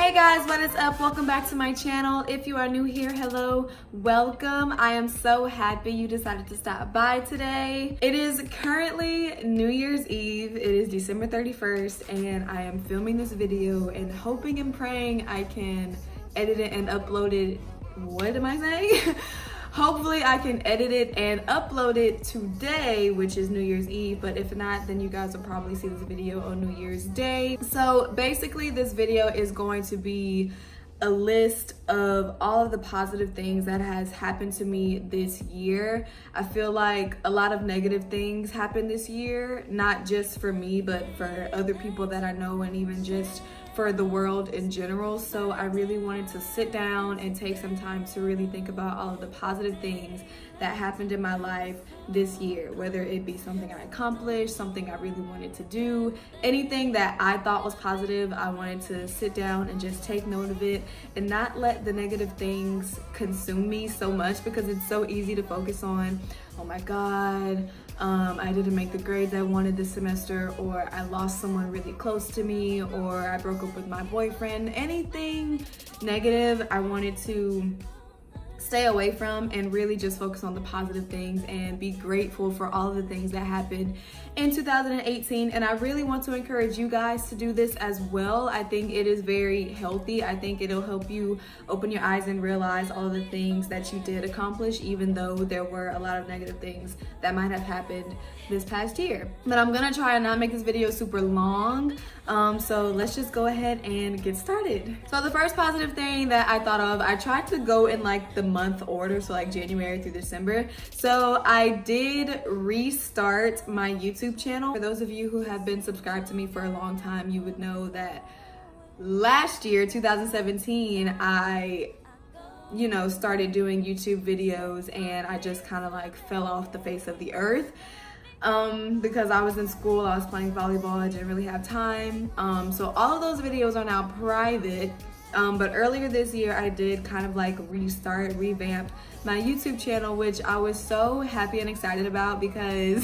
Hey guys, what is up? Welcome back to my channel. If you are new here, hello, welcome. I am so happy you decided to stop by today. It is currently New Year's Eve. It is December 31st and I am filming this video and hoping and praying I can edit it and upload it. What am I saying? Hopefully I can edit it and upload it today, which is New Year's Eve, but if not, then you guys will probably see this video on New Year's Day. So basically this video is going to be a list of all of the positive things that has happened to me this year. I feel like a lot of negative things happened this year, not just for me, but for other people that I know and even just for the world in general. So I really wanted to sit down and take some time to really think about all of the positive things that happened in my life this year, whether it be something I accomplished, something I really wanted to do, anything that I thought was positive. I wanted to sit down and just take note of it and not let the negative things consume me so much, because it's so easy to focus on, oh my God, I didn't make the grades I wanted this semester, or I lost someone really close to me, or I broke up with my boyfriend. Anything negative I wanted to stay away from and really just focus on the positive things and be grateful for all of the things that happened in 2018. And I really want to encourage you guys to do this as well. I think it is very healthy. I think it'll help you open your eyes and realize all of the things that you did accomplish, even though there were a lot of negative things that might have happened this past year. But I'm gonna try and not make this video super long. So let's just go ahead and get started. So the first positive thing that I thought of, I tried to go in like the month order, so like January through December. So I did restart my YouTube channel. For those of you who have been subscribed to me for a long time, you would know that last year, 2017, I started doing YouTube videos and I just kind of like fell off the face of the earth. Because I was in school, I was playing volleyball, I didn't really have time. So all of those videos are now private. But earlier this year, I did kind of like revamp my YouTube channel, which I was so happy and excited about, because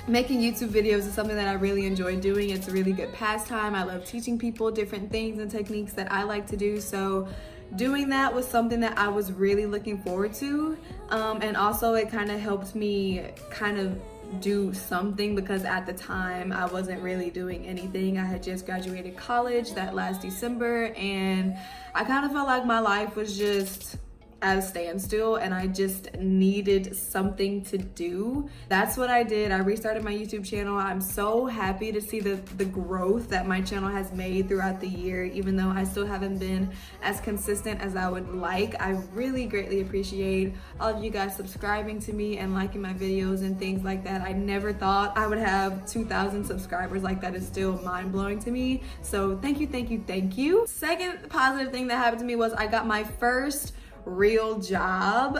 making YouTube videos is something that I really enjoy doing. It's a really good pastime. I love teaching people different things and techniques that I like to do. So doing that was something that I was really looking forward to. And also it kind of helped me kind of do something, because at the time I wasn't really doing anything. I had just graduated college that last December and I kind of felt like my life was just at a standstill and I just needed something to do. That's what I did. I restarted my YouTube channel. I'm so happy to see the growth that my channel has made throughout the year, even though I still haven't been as consistent as I would like. I really greatly appreciate all of you guys subscribing to me and liking my videos and things like that. I never thought I would have 2,000 subscribers. Like, that is still mind-blowing to me. So thank you, thank you, thank you. Second positive thing that happened to me was I got my first real job.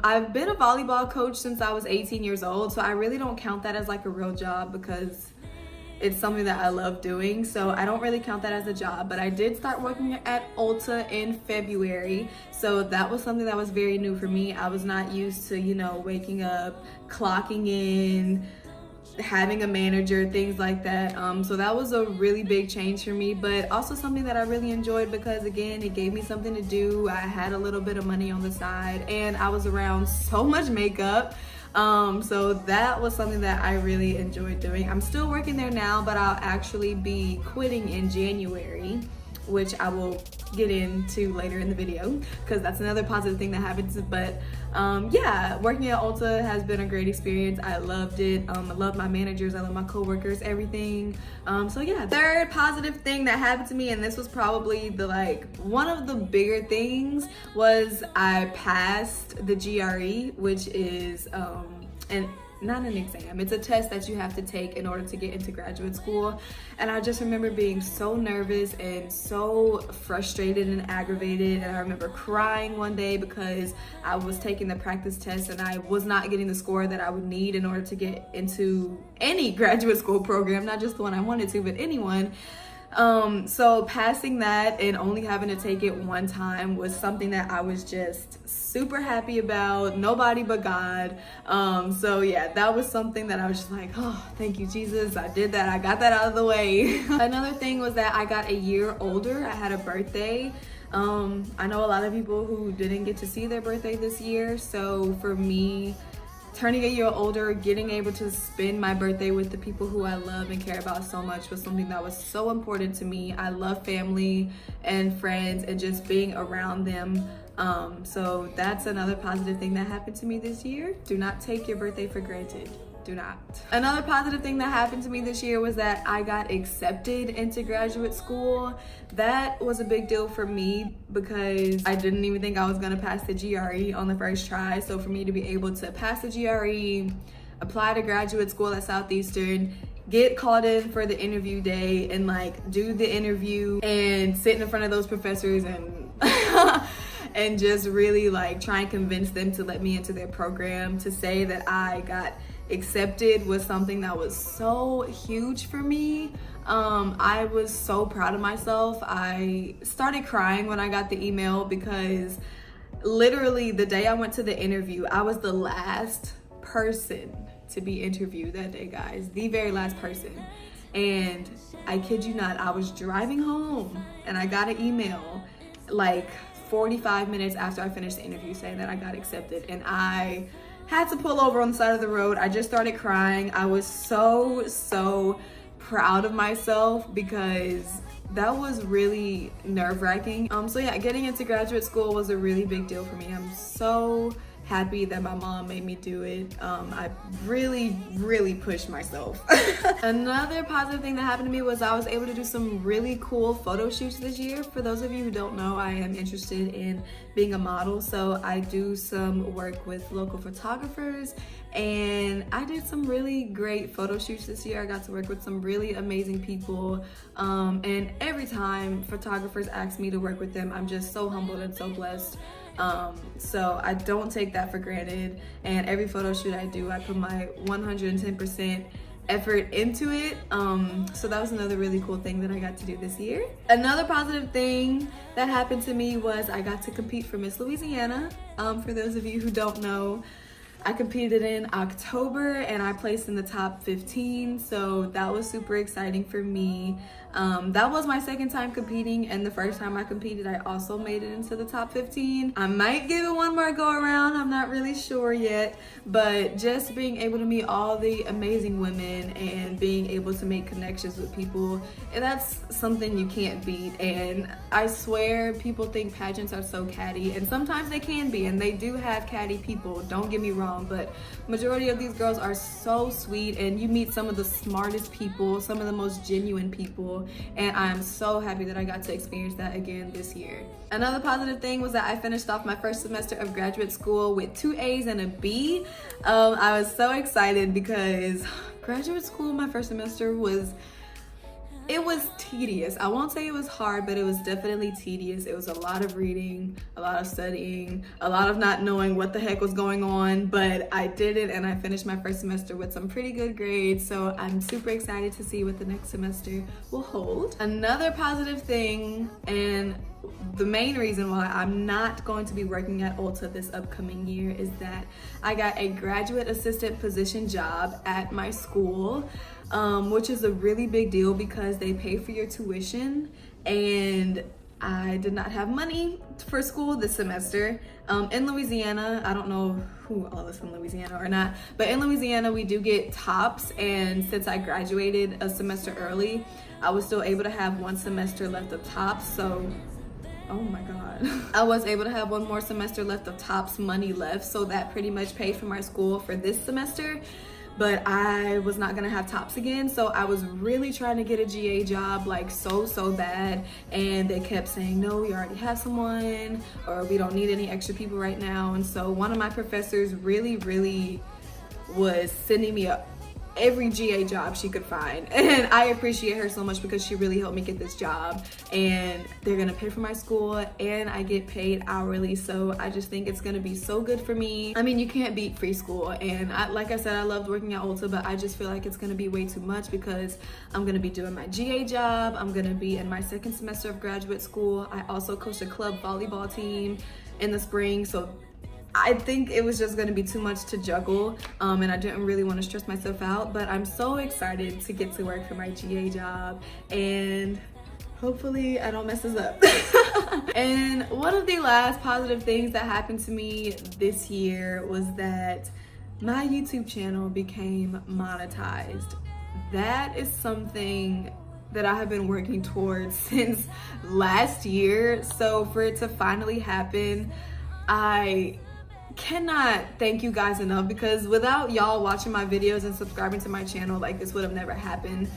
I've been a volleyball coach since I was 18 years old, so I really don't count that as like a real job because it's something that I love doing. So I don't really count that as a job, but I did start working at Ulta in February. So that was something that was very new for me. I was not used to, waking up, clocking in, having a manager, things like that. So that was a really big change for me, but also something that I really enjoyed, because again, it gave me something to do. I had a little bit of money on the side and I was around so much makeup. So that was something that I really enjoyed doing. I'm still working there now, but I'll actually be quitting in January, which I will get into later in the video, because that's another positive thing that happens. But yeah, working at Ulta has been a great experience. I loved it. I love my managers, I love my coworkers, everything. So yeah, third positive thing that happened to me, and this was probably one of the bigger things, was I passed the GRE, which is not an exam, it's a test that you have to take in order to get into graduate school. And I just remember being so nervous and so frustrated and aggravated, and I remember crying one day because I was taking the practice test and I was not getting the score that I would need in order to get into any graduate school program, not just the one I wanted to, but anyone. So passing that and only having to take it one time was something that I was just super happy about. Nobody but God. So yeah, that was something that I was just like, oh, thank you, Jesus. I did that. I got that out of the way. Another thing was that I got a year older. I had a birthday. I know a lot of people who didn't get to see their birthday this year. So for me, turning a year older, getting able to spend my birthday with the people who I love and care about so much was something that was so important to me. I love family and friends and just being around them. So that's another positive thing that happened to me this year. Do not take your birthday for granted. Do not. Another positive thing that happened to me this year was that I got accepted into graduate school. That was a big deal for me because I didn't even think I was gonna pass the GRE on the first try. So for me to be able to pass the GRE, apply to graduate school at Southeastern, get called in for the interview day and like do the interview and sit in front of those professors and and just really like try and convince them to let me into their program, to say that I got accepted was something that was so huge for me. I was so proud of myself. I started crying when I got the email because literally the day I went to the interview, I was the last person to be interviewed that day, guys. The very last person. And I kid you not, I was driving home and I got an email like 45 minutes after I finished the interview saying that I got accepted, and I had to pull over on the side of the road. I just started crying. I was so proud of myself because that was really nerve-wracking. So yeah, getting into graduate school was a really big deal for me. I'm so happy that my mom made me do it. I really pushed myself. Another positive thing that happened to me was I was able to do some really cool photo shoots this year. For those of you who don't know, I am interested in being a model, so I do some work with local photographers, and I did some really great photo shoots this year. I got to work with some really amazing people, and every time photographers ask me to work with them, I'm just so humbled and so blessed. So I don't take that for granted, and every photo shoot I do, I put my 110% effort into it. So that was another really cool thing that I got to do this year. Another positive thing that happened to me was I got to compete for Miss Louisiana. For those of you who don't know, I competed in October and I placed in the top 15, so that was super exciting for me. That was my second time competing, and the first time I competed I also made it into the top 15. I might give it one more go around, I'm not really sure yet, but just being able to meet all the amazing women and being able to make connections with people, and that's something you can't beat. And I swear people think pageants are so catty, and sometimes they can be, and they do have catty people, don't get me wrong, but majority of these girls are so sweet, and you meet some of the smartest people, some of the most genuine people, and I'm so happy that I got to experience that again this year. Another positive thing was that I finished off my first semester of graduate school with 2 A's and a B. I was so excited because graduate school my first semester was tedious. I won't say it was hard, but it was definitely tedious. It was a lot of reading, a lot of studying, a lot of not knowing what the heck was going on, but I did it and I finished my first semester with some pretty good grades, so I'm super excited to see what the next semester will hold. Another positive thing, and the main reason why I'm not going to be working at Ulta this upcoming year, is that I got a graduate assistant position job at my school, which is a really big deal because they pay for your tuition, and I did not have money for school this semester. In Louisiana, I don't know who all is in Louisiana or not, but in Louisiana we do get TOPS, and since I graduated a semester early, I was still able to have 1 semester left of TOPS, so oh my god. I was able to have 1 more semester left of TOPS money left, so that pretty much paid for my school for this semester. But I was not gonna have TOPS again, so I was really trying to get a GA job, like so bad, and they kept saying, no, we already have someone, or we don't need any extra people right now. And so one of my professors really was sending me every GA job she could find. And I appreciate her so much because she really helped me get this job, and they're gonna pay for my school and I get paid hourly. So I just think it's gonna be so good for me. I mean, you can't beat free school. And like I said, I loved working at Ulta, but I just feel like it's gonna be way too much because I'm gonna be doing my GA job. I'm gonna be in my second semester of graduate school. I also coach a club volleyball team in the spring. So I think it was just gonna be too much to juggle, and I didn't really want to stress myself out, but I'm so excited to get to work for my GA job, and hopefully I don't mess this up. And one of the last positive things that happened to me this year was that my YouTube channel became monetized. That is something that I have been working towards since last year. So for it to finally happen, I cannot thank you guys enough, because without y'all watching my videos and subscribing to my channel, like, this would have never happened.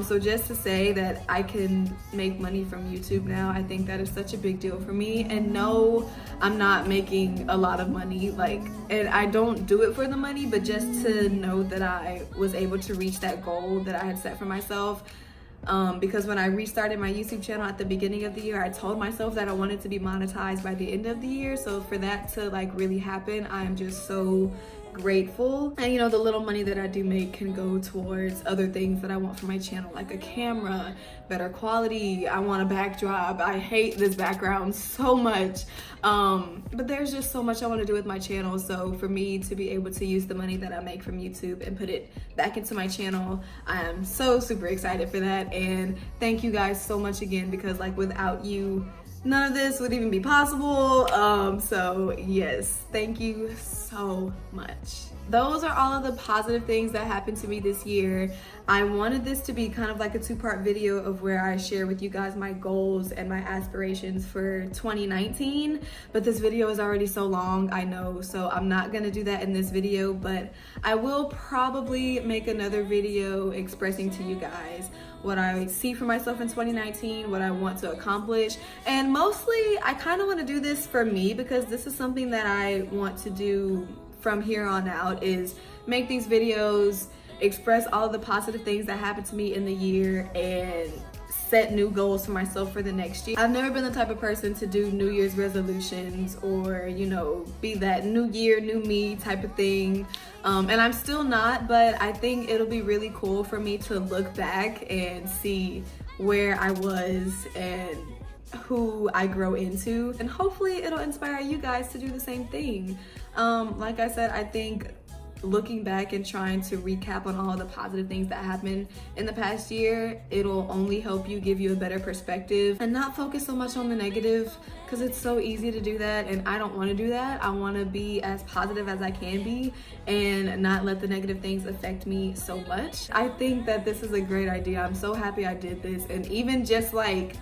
So just to say that I can make money from YouTube now, I think that is such a big deal for me. And no, I'm not making a lot of money, like, and I don't do it for the money, but just to know that I was able to reach that goal that I had set for myself. Because when I restarted my YouTube channel at the beginning of the year, I told myself that I wanted to be monetized by the end of the year. So for that to like really happen, I am just so grateful. And you know, the little money that I do make can go towards other things that I want for my channel, like a camera, better quality. I want a backdrop. I hate this background so much. But there's just so much I want to do with my channel. So for me to be able to use the money that I make from YouTube and put it back into my channel, I am so super excited for that. And thank you guys so much again, because like without you, none of this would even be possible. So yes, thank you so much. Those are all of the positive things that happened to me this year. I wanted this to be kind of like a two-part video of where I share with you guys my goals and my aspirations for 2019, but this video is already so long, I know, so I'm not gonna do that in this video, but I will probably make another video expressing to you guys what I see for myself in 2019, what I want to accomplish. And mostly, I kind of want to do this for me, because this is something that I want to do from here on out, is make these videos, express all of the positive things that happened to me in the year, and set new goals for myself for the next year. I've never been the type of person to do New Year's resolutions or, you know, be that new year, new me type of thing. And I'm still not, but I think it'll be really cool for me to look back and see where I was and who I grow into. And hopefully it'll inspire you guys to do the same thing. Like I said, I think looking back and trying to recap on all the positive things that happened in the past year, it'll only help you, give you a better perspective and not focus so much on the negative, because it's so easy to do that, and I don't want to do that. I want to be as positive as I can be and not let the negative things affect me so much. I think that this is a great idea. I'm so happy I did this, and even just like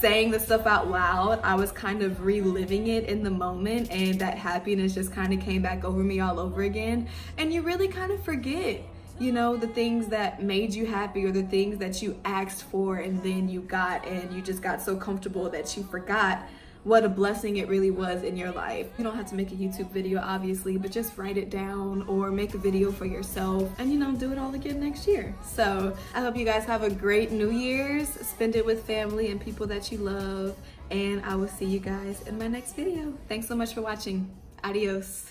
saying the stuff out loud, I was kind of reliving it in the moment, and that happiness just kind of came back over me all over again. And you really kind of forget, you know, the things that made you happy, or the things that you asked for and then you got, and you just got so comfortable that you forgot what a blessing it really was in your life. You don't have to make a YouTube video, obviously, but just write it down or make a video for yourself and, you know, do it all again next year. So I hope you guys have a great New Year's. Spend it with family and people that you love. And I will see you guys in my next video. Thanks so much for watching. Adios.